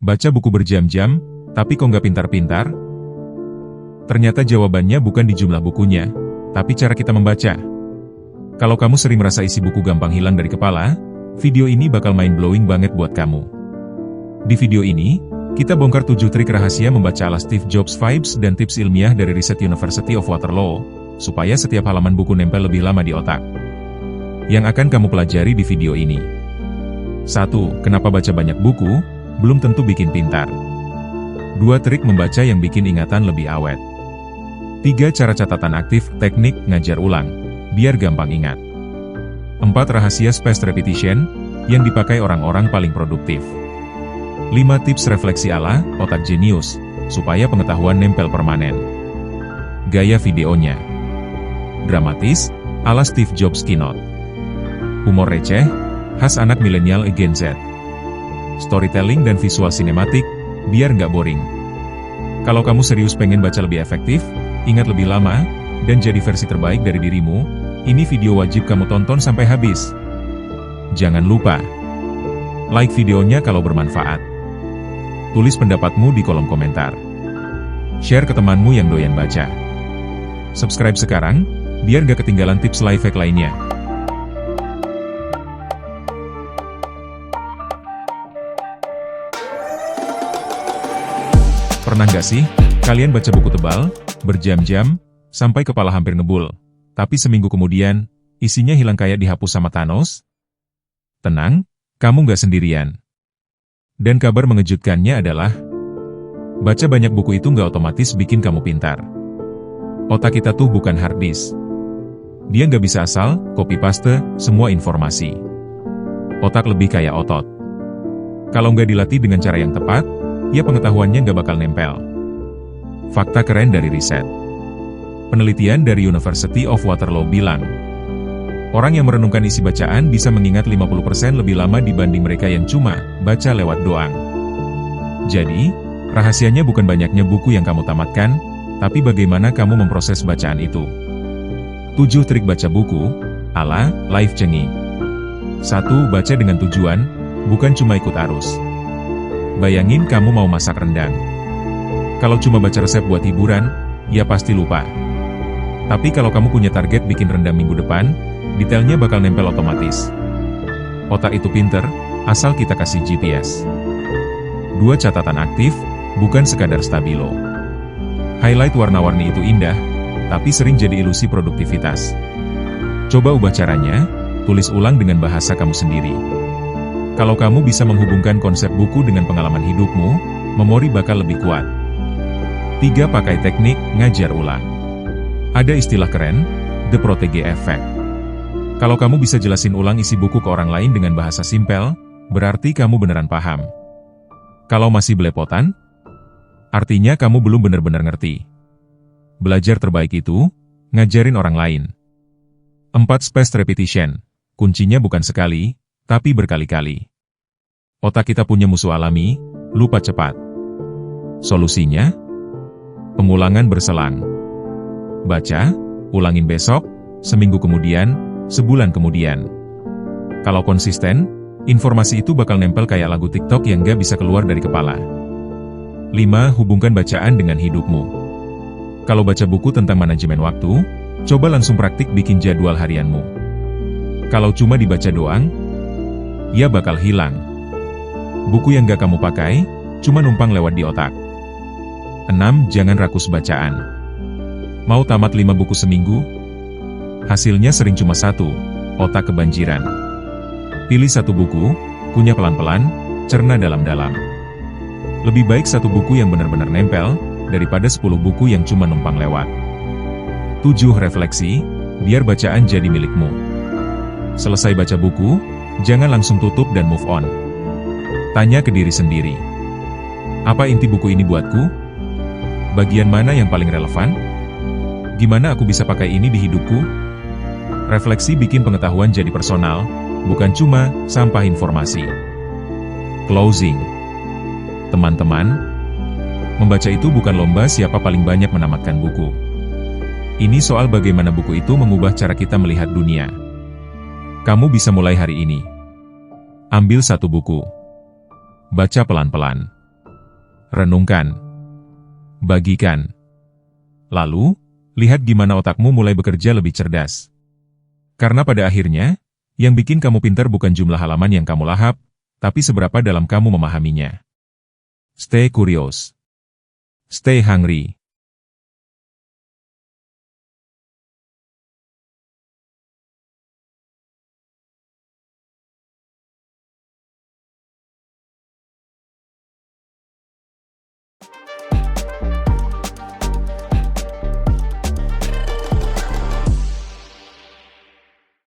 Baca buku berjam-jam, tapi kok nggak pintar-pintar? Ternyata jawabannya bukan di jumlah bukunya, tapi cara kita membaca. Kalau kamu sering merasa isi buku gampang hilang dari kepala, video ini bakal mind-blowing banget buat kamu. Di video ini, kita bongkar 7 trik rahasia membaca ala Steve Jobs vibes dan tips ilmiah dari riset University of Waterloo, supaya setiap halaman buku nempel lebih lama di otak. Yang akan kamu pelajari di video ini. 1. Kenapa baca banyak buku, belum tentu bikin pintar. 2 trik membaca yang bikin ingatan lebih awet. 3 cara catatan aktif, teknik ngajar ulang, biar gampang ingat. 4 rahasia spaced repetition, yang dipakai orang-orang paling produktif. 5 tips refleksi ala otak jenius, supaya pengetahuan nempel permanen. Gaya videonya dramatis, ala Steve Jobs keynote. Humor receh, khas anak milenial Gen Z. Storytelling dan visual sinematik, biar nggak boring. Kalau kamu serius pengen baca lebih efektif, ingat lebih lama, dan jadi versi terbaik dari dirimu, ini video wajib kamu tonton sampai habis. Jangan lupa like videonya kalau bermanfaat. Tulis pendapatmu di kolom komentar. Share ke temanmu yang doyan baca. Subscribe sekarang, biar gak ketinggalan tips life hack lainnya. Pernah gak sih, kalian baca buku tebal, berjam-jam, sampai kepala hampir ngebul, tapi seminggu kemudian, isinya hilang kayak dihapus sama Thanos? Tenang, kamu gak sendirian. Dan kabar mengejutkannya adalah, baca banyak buku itu nggak otomatis bikin kamu pintar. Otak kita tuh bukan hard disk. Dia nggak bisa asal copy-paste semua informasi. Otak lebih kayak otot. Kalau nggak dilatih dengan cara yang tepat, ya pengetahuannya nggak bakal nempel. Fakta keren dari riset. Penelitian dari University of Waterloo bilang, orang yang merenungkan isi bacaan bisa mengingat 50% lebih lama dibanding mereka yang cuma baca lewat doang. Jadi, rahasianya bukan banyaknya buku yang kamu tamatkan, tapi bagaimana kamu memproses bacaan itu. 7 trik baca buku, ala Life Changing. 1. Baca dengan tujuan, bukan cuma ikut arus. Bayangin kamu mau masak rendang. Kalau cuma baca resep buat hiburan, ya pasti lupa. Tapi kalau kamu punya target bikin rendang minggu depan, detailnya bakal nempel otomatis. Otak itu pinter, asal kita kasih GPS. 2 catatan aktif, bukan sekadar stabilo. Highlight warna-warni itu indah, tapi sering jadi ilusi produktivitas. Coba ubah caranya, tulis ulang dengan bahasa kamu sendiri. Kalau kamu bisa menghubungkan konsep buku dengan pengalaman hidupmu, memori bakal lebih kuat. 3. Pakai teknik ngajar ulang. Ada istilah keren, The Protege Effect. Kalau kamu bisa jelasin ulang isi buku ke orang lain dengan bahasa simpel, berarti kamu beneran paham. Kalau masih belepotan, artinya kamu belum benar-benar ngerti. Belajar terbaik itu, ngajarin orang lain. 4. Spaced repetition. Kuncinya bukan sekali, tapi berkali-kali. Otak kita punya musuh alami, lupa cepat. Solusinya? Pengulangan berselang. Baca, ulangin besok, seminggu kemudian, sebulan kemudian. Kalau konsisten, informasi itu bakal nempel kayak lagu TikTok yang gak bisa keluar dari kepala. 5. Hubungkan bacaan dengan hidupmu. Kalau baca buku tentang manajemen waktu, coba langsung praktik bikin jadwal harianmu. Kalau cuma dibaca doang, ya bakal hilang. Buku yang gak kamu pakai, cuma numpang lewat di otak. 6. Jangan rakus bacaan. Mau tamat 5 buku seminggu? Hasilnya sering cuma 1, otak kebanjiran. Pilih 1 buku, kunyah pelan-pelan, cerna dalam-dalam. Lebih baik 1 buku yang benar-benar nempel, daripada 10 buku yang cuma numpang lewat. 7. Refleksi, biar bacaan jadi milikmu. Selesai baca buku, jangan langsung tutup dan move on. Tanya ke diri sendiri. Apa inti buku ini buatku? Bagian mana yang paling relevan? Gimana aku bisa pakai ini di hidupku? Refleksi bikin pengetahuan jadi personal, bukan cuma sampah informasi. Closing. Teman-teman, membaca itu bukan lomba siapa paling banyak menamatkan buku. Ini soal bagaimana buku itu mengubah cara kita melihat dunia. Kamu bisa mulai hari ini. Ambil 1 buku. Baca pelan-pelan. Renungkan. Bagikan. Lalu, lihat gimana otakmu mulai bekerja lebih cerdas. Karena pada akhirnya, yang bikin kamu pintar bukan jumlah halaman yang kamu lahap, tapi seberapa dalam kamu memahaminya. Stay curious. Stay hungry.